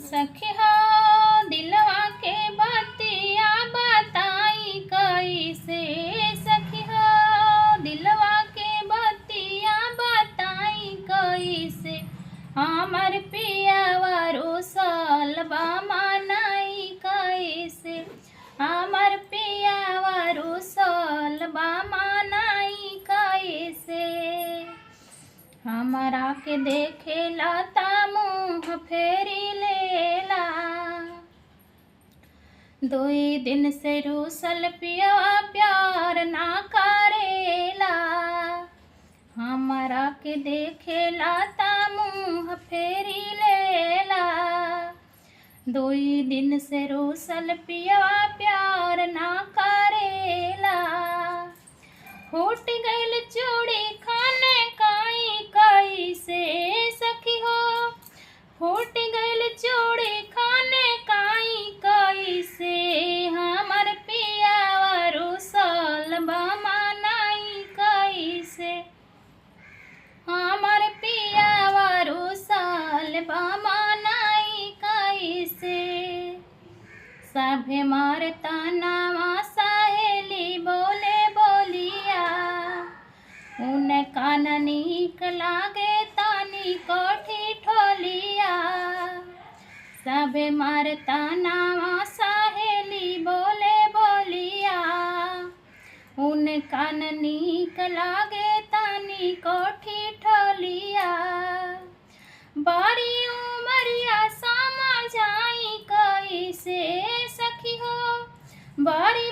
सखी हो दिलवा के बतिया बताई कैसे। सखी हो दिलवा के बतिया बताई कैसे। हमर पियावा रुसल बा मनाई कैसे। हमर पियावा रुसल बा मनाई कैसे। हमरा के देखेला ता मुँह फेरी लेला। 2 दिन से रूसल पियवा प्यार ना करेला। हमरा के देखेला ता मुँह फेरी लेला। 2 दिन से रूसल पियवा प्यार ना करेला। फूट गइल चूड़ी खाने काई कैसे। सखी हो फूट गइल चूड़ी खाने काई कैसे। हमर पियावा रुसल बा मनाई कैसे। हमर पियावा रुसल बा मनाई कैसे। सभे मारता नावा सहेली बोले बोलिया। उनका न नीक लागे तानी कोठी ठोलिया। सभे मारता नावा सहेली बोले बोलिया। उनका न नीक लागे तानी कोठी ठोलिया। बारी उमरिया समझाई कैसे। सखी हो बारी